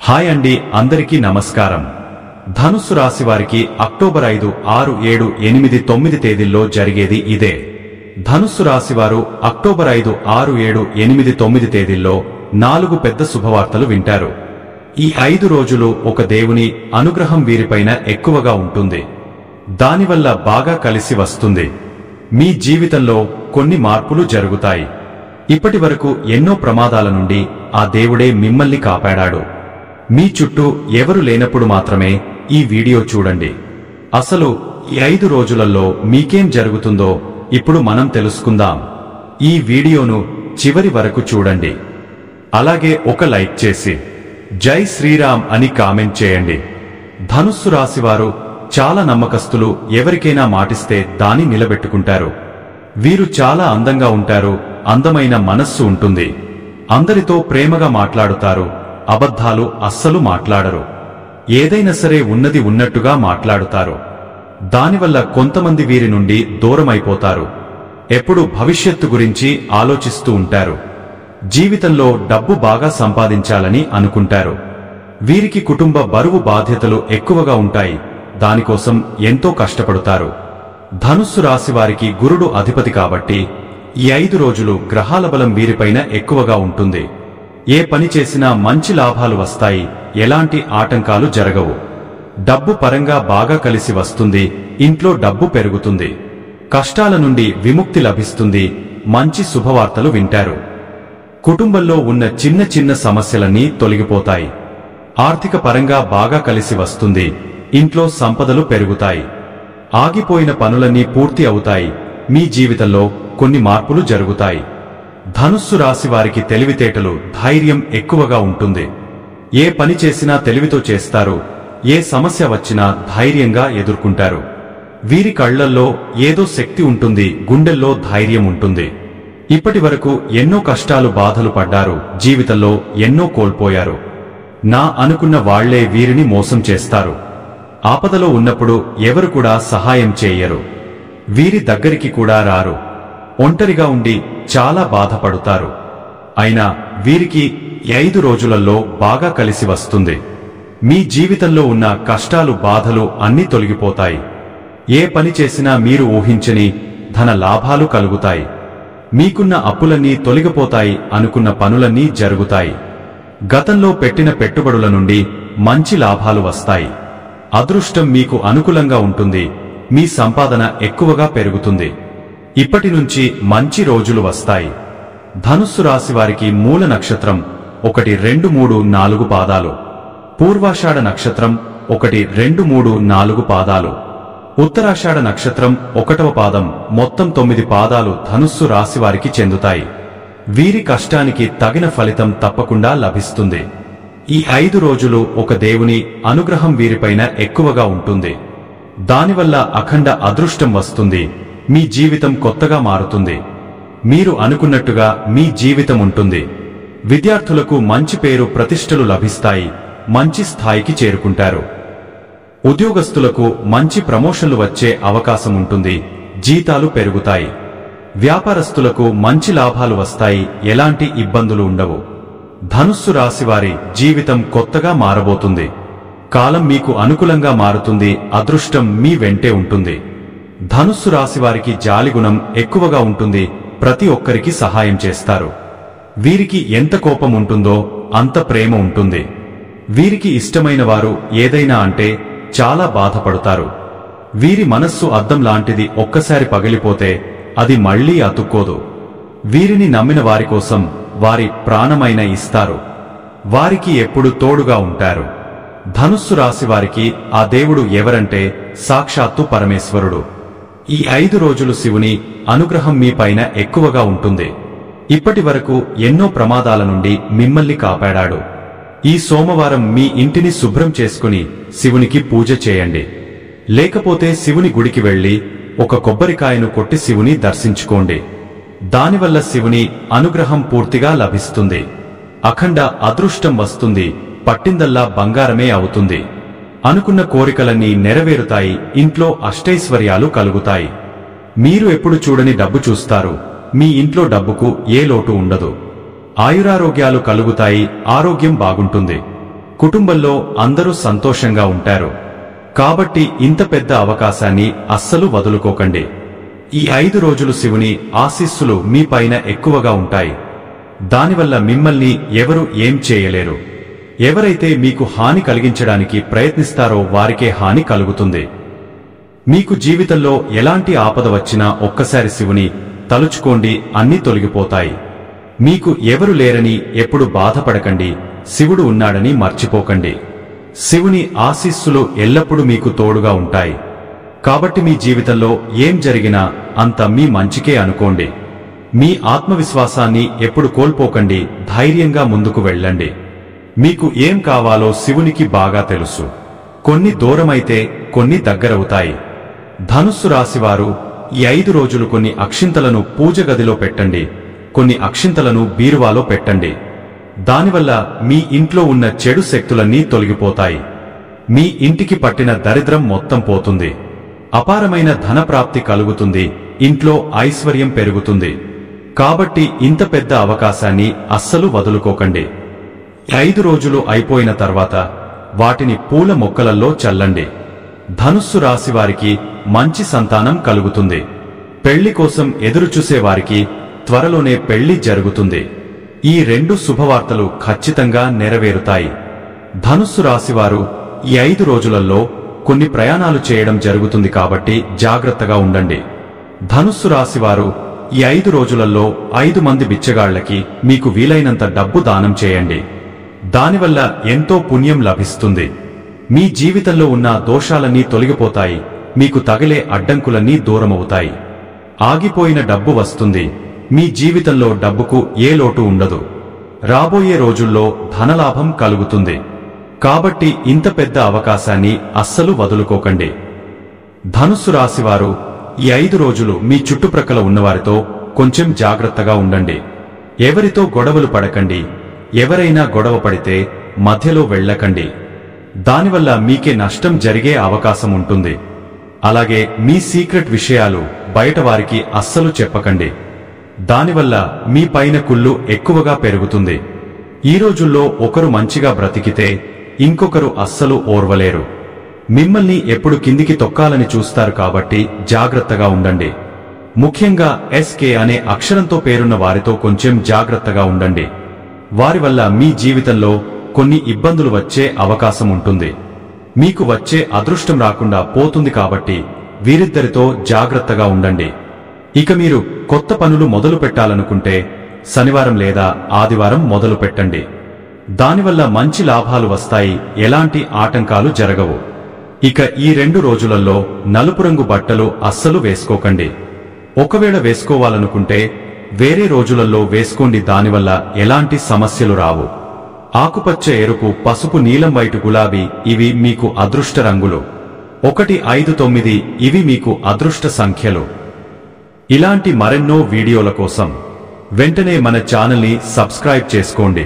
Hi అండి, అందరికీ నమస్కారం. ధనుస్సు రాశి వారికి అక్టోబర్ 5, 6, 7, 8, 9 తేదీల్లో జరిగేది ఇదే. ధనుస్సు రాశి వారు అక్టోబర్ 5, 6, 7, 8, 9 తేదీల్లో 4 పెద్ద శుభవార్తలు వింటారు. ఈ 5 రోజులు ఒక దేవుని అనుగ్రహం వీరిపైన ఎక్కువగా ఉంటుంది. దానివల్ల బాగా కలిసి వస్తుంది. మీ జీవితంలో కొన్ని మార్పులు జరుగుతాయి. ఇప్పటి వరకు ఎన్నో ప్రమాదాల నుండి ఆ దేవుడే మిమ్మల్ని కాపాడాడు. మీ చుట్టూ ఎవరు లేనప్పుడు మాత్రమే ఈ వీడియో చూడండి. అసలు ఈ 5 రోజులలో మీకేం జరుగుతుందో ఇప్పుడు మనం తెలుసుకుందాం. ఈ వీడియోను చివరి వరకు చూడండి. అలాగే ఒక లైక్ చేసి జై శ్రీరామ్ అని కామెంట్ చేయండి. ధనుస్సు రాశివారు చాలా నమ్మకస్తులు. ఎవరికైనా మాటిస్తే దాన్ని నిలబెట్టుకుంటారు. వీరు చాలా అందంగా ఉంటారు. అందమైన మనస్సు ఉంటుంది. అందరితో ప్రేమగా మాట్లాడుతారు. అబద్ధాలు అస్సలు మాట్లాడరు. ఏదైనా సరే ఉన్నది ఉన్నట్టుగా మాట్లాడుతారు. దానివల్ల కొంతమంది వీరి నుండి దూరమైపోతారు. ఎప్పుడు భవిష్యత్తు గురించి ఆలోచిస్తూ ఉంటారు. జీవితంలో డబ్బు బాగా సంపాదించాలని అనుకుంటారు. వీరికి కుటుంబ బరువు బాధ్యతలు ఎక్కువగా ఉంటాయి. దానికోసం ఎంతో కష్టపడతారు. ధనుస్సు రాశి వారికి గురుడు అధిపతి కాబట్టి ఈ 5 రోజులు గ్రహాల బలం వీరిపైన ఎక్కువగా ఉంటుంది. ఏ పని చేసినా మంచి లాభాలు వస్తాయి. ఎలాంటి ఆటంకాలు జరగవు. డబ్బు పరంగా బాగా కలిసి వస్తుంది. ఇంట్లో డబ్బు పెరుగుతుంది. కష్టాల నుండి విముక్తి లభిస్తుంది. మంచి శుభవార్తలు వింటారు. కుటుంబంలో ఉన్న చిన్న చిన్న సమస్యలన్నీ తొలగిపోతాయి. ఆర్థిక పరంగా బాగా కలిసి వస్తుంది. ఇంట్లో సంపదలు పెరుగుతాయి. ఆగిపోయిన పనులన్నీ పూర్తి అవుతాయి. మీ జీవితంలో కొన్ని మార్పులు జరుగుతాయి. ధనుస్సు రాశి వారికి తెలివితేటలు, ధైర్యం ఎక్కువగా ఉంటుంది. ఏ పని చేసినా తెలివితో చేస్తారు. ఏ సమస్య వచ్చినా ధైర్యంగా ఎదుర్కొంటారు. వీరి కళ్లల్లో ఏదో శక్తి ఉంటుంది. గుండెల్లో ధైర్యం ఉంటుంది. ఇప్పటి వరకు ఎన్నో కష్టాలు, బాధలు పడ్డారు. జీవితంలో ఎన్నో కోల్పోయారు. నా అనుకున్న వాళ్లే వీరిని మోసం చేస్తారు. ఆపదలో ఉన్నప్పుడు ఎవరు కూడా సహాయం చేయరు. వీరి దగ్గరికి కూడా రారు. ఒంటరిగా ఉండి చాలా బాధపడుతారు. అయినా వీరికి 5 రోజులలో బాగా కలిసి వస్తుంది. మీ జీవితంలో ఉన్న కష్టాలు, బాధలు అన్నీ తొలగిపోతాయి. ఏ పని చేసినా మీరు ఊహించని ధన లాభాలు కలుగుతాయి. మీకున్న అప్పులన్నీ తొలగిపోతాయి. అనుకున్న పనులన్నీ జరుగుతాయి. గతంలో పెట్టిన పెట్టుబడుల నుండి మంచి లాభాలు వస్తాయి. అదృష్టం మీకు అనుకూలంగా ఉంటుంది. మీ సంపాదన ఎక్కువగా పెరుగుతుంది. ఇప్పటి నుంచి మంచి రోజులు వస్తాయి. ధనుస్సు రాశి వారికి మూల నక్షత్రం 1, 2, 3, 4 పాదాలు. పూర్వాషాఢ నక్షత్రం 1, 2, 3, 4 పాదాలు. ఉత్తరాషాఢ నక్షత్రం 1వ పాదం. మొత్తం 9 పాదాలు ధనుస్సు రాశి వారికి చెందుతాయి. వీరి కష్టానికి తగిన ఫలితం తప్పకుండా లభిస్తుంది. ఈ 5 రోజులు ఒక దేవుని అనుగ్రహం వీరిపైన ఎక్కువగా ఉంటుంది. దానివల్ల అఖండ అదృష్టం వస్తుంది. మీ జీవితం కొత్తగా మారుతుంది. మీరు అనుకున్నట్టుగా మీ జీవితం ఉంటుంది. విద్యార్థులకు మంచి పేరు, ప్రతిష్టలు లభిస్తాయి. మంచి స్థాయికి చేరుకుంటారు. ఉద్యోగస్తులకు మంచి ప్రమోషన్లు వచ్చే అవకాశం ఉంటుంది. జీతాలు పెరుగుతాయి. వ్యాపారస్తులకు మంచి లాభాలు వస్తాయి. ఎలాంటి ఇబ్బందులు ఉండవు. ధనుస్సు రాశివారి జీవితం కొత్తగా మారబోతుంది. కాలం మీకు అనుకూలంగా మారుతుంది. అదృష్టం మీ వెంటే ఉంటుంది. ధనుస్సు రాశివారికి జాలిగుణం ఎక్కువగా ఉంటుంది. ప్రతి ఒక్కరికి సహాయం చేస్తారు. వీరికి ఎంత కోపం ఉంటుందో అంత ప్రేమ ఉంటుంది. వీరికి ఇష్టమైన వారు ఏదైనా అంటే చాలా బాధపడతారు. వీరి మనస్సు అద్దం లాంటిది. ఒక్కసారి పగిలిపోతే అది మళ్లీ అతుక్కోదు. వీరిని నమ్మిన వారి కోసం వారి ప్రాణమైన ఇస్తారు. వారికి ఎప్పుడు తోడుగా ఉంటారు. ధనుస్సు రాశి వారికి ఆ దేవుడు ఎవరంటే సాక్షాత్తు పరమేశ్వరుడు. ఈ 5 రోజులు శివుని అనుగ్రహం మీ పైన ఎక్కువగా ఉంటుంది. ఇప్పటి వరకు ఎన్నో ప్రమాదాల నుండి మిమ్మల్ని కాపాడాడు. ఈ సోమవారం మీ ఇంటిని శుభ్రం చేసుకుని శివునికి పూజ చేయండి. లేకపోతే శివుని గుడికి వెళ్లి ఒక కొబ్బరికాయను కొట్టి శివుని దర్శించుకోండి. దానివల్ల శివుని అనుగ్రహం పూర్తిగా లభిస్తుంది. అఖండ అదృష్టం వస్తుంది. పట్టిందల్లా బంగారమే అవుతుంది. అనుకున్న కోరికలన్నీ నెరవేరుతాయి. ఇంట్లో అష్టైశ్వర్యాలు కలుగుతాయి. మీరు ఎప్పుడు చూడని డబ్బు చూస్తారు. మీ ఇంట్లో డబ్బుకు ఏ లోటు ఉండదు. ఆయురారోగ్యాలు కలుగుతాయి. ఆరోగ్యం బాగుంటుంది. కుటుంబంలో అందరూ సంతోషంగా ఉంటారు. కాబట్టి ఇంత పెద్ద అవకాశాన్ని అస్సలు వదులుకోకండి. ఈ 5 రోజులు శివుని ఆశీస్సులు మీ పైన ఎక్కువగా ఉంటాయి. దానివల్ల మిమ్మల్ని ఎవరు ఏం చేయలేరు. ఎవరైతే మీకు హాని కలిగించడానికి ప్రయత్నిస్తారో వారికే హాని కలుగుతుంది. మీకు జీవితంలో ఎలాంటి ఆపద వచ్చినా ఒక్కసారి శివుని తలుచుకోండి, అన్నీ తొలగిపోతాయి. మీకు ఎవరు లేరని ఎప్పుడు బాధపడకండి, శివుడు ఉన్నాడని మర్చిపోకండి. శివుని ఆశీస్సులు ఎల్లప్పుడూ మీకు తోడుగా ఉంటాయి. కాబట్టి మీ జీవితంలో ఏం జరిగినా అంత మీ మంచికే అనుకోండి. మీ ఆత్మవిశ్వాసాన్ని ఎప్పుడు కోల్పోకండి, ధైర్యంగా ముందుకు వెళ్ళండి. మీకు ఏం కావాలో శివునికి బాగా తెలుసు. కొన్ని దూరమైతే కొన్ని దగ్గరవుతాయి. ధనుస్సు రాశివారు ఈ 5 రోజులు కొన్ని అక్షింతలను పూజ గదిలో పెట్టండి, కొన్ని అక్షింతలను బీరువాలో పెట్టండి. దానివల్ల మీ ఇంట్లో ఉన్న చెడు శక్తులన్నీ తొలగిపోతాయి. మీ ఇంటికి పట్టిన దరిద్రం మొత్తం పోతుంది. అపారమైన ధనప్రాప్తి కలుగుతుంది. ఇంట్లో ఐశ్వర్యం పెరుగుతుంది. కాబట్టి ఇంత పెద్ద అవకాశాన్ని అస్సలు వదులుకోకండి. 5 రోజులు అయిపోయిన తర్వాత వాటిని పూల మొక్కలలో చల్లండి. ధనుస్సు రాశివారికి మంచి సంతానం కలుగుతుంది. పెళ్లి కోసం ఎదురుచూసేవారికి త్వరలోనే పెళ్లి జరుగుతుంది. ఈ 2 శుభవార్తలు ఖచ్చితంగా నెరవేరుతాయి. ధనుస్సు రాశివారు ఈ 5 రోజులలో కొన్ని ప్రయాణాలు చేయడం జరుగుతుంది కాబట్టి జాగ్రత్తగా ఉండండి. ధనుస్సు రాశివారు ఈ 5 రోజులలో 5 మంది బిచ్చగాళ్లకి మీకు వీలైనంత డబ్బు దానం చేయండి. దానివల్ల ఎంతో పుణ్యం లభిస్తుంది. మీ జీవితంలో ఉన్న దోషాలన్నీ తొలగిపోతాయి. మీకు తగిలే అడ్డంకులన్నీ దూరమవుతాయి. ఆగిపోయిన డబ్బు వస్తుంది. మీ జీవితంలో డబ్బుకు ఏ లోటు ఉండదు. రాబోయే రోజుల్లో ధనలాభం కలుగుతుంది. కాబట్టి ఇంత పెద్ద అవకాశాన్ని అస్సలు వదులుకోకండి. ధనుస్సు రాశివారు ఈ 5 రోజులు మీ చుట్టుప్రక్కల ఉన్నవారితో కొంచెం జాగ్రత్తగా ఉండండి. ఎవరితో గొడవలు పడకండి. ఎవరైనా గొడవ పడితే మధ్యలో వెళ్ళకండి. దానివల్ల మీకే నష్టం జరిగే అవకాశం ఉంటుంది. అలాగే మీ సీక్రెట్ విషయాలు బయటవారికి అస్సలు చెప్పకండి. దానివల్ల మీ పైన కుళ్ళు ఎక్కువగా పెరుగుతుంది. ఈ రోజుల్లో ఒకరు మంచిగా బ్రతికితే ఇంకొకరు అస్సలు ఓర్వలేరు. మిమ్మల్ని ఎప్పుడు కిందికి తొక్కాలని చూస్తారు. కాబట్టి జాగ్రత్తగా ఉండండి. ముఖ్యంగా ఎస్కే అనే అక్షరంతో పేరున్న వారితో కొంచెం జాగ్రత్తగా ఉండండి. వారి వల్ల మీ జీవితంలో కొన్ని ఇబ్బందులు వచ్చే అవకాశం ఉంటుంది. మీకు వచ్చే అదృష్టం రాకుండా పోతుంది. కాబట్టి వీరిద్దరితో జాగ్రత్తగా ఉండండి. ఇక మీరు కొత్త పనులు మొదలు పెట్టాలనుకుంటే శనివారం లేదా ఆదివారం మొదలు పెట్టండి. దానివల్ల మంచి లాభాలు వస్తాయి. ఎలాంటి ఆటంకాలు జరగవు. ఇక ఈ 2 రోజులలో నలుపు రంగు బట్టలు అస్సలు వేసుకోకండి. ఒకవేళ వేసుకోవాలనుకుంటే వేరే రోజులలో వేసుకోండి. దానివల్ల ఎలాంటి సమస్యలు రావు. ఆకుపచ్చ, ఎరుపు, పసుపు, నీలం, వైట్, గులాబీ ఇవి మీకు అదృష్ట రంగులు. 1, 5, 9 ఇవి మీకు అదృష్ట సంఖ్యలు. ఇలాంటి మరెన్నో వీడియోల కోసం వెంటనే మన ఛానల్ని సబ్స్క్రైబ్ చేసుకోండి.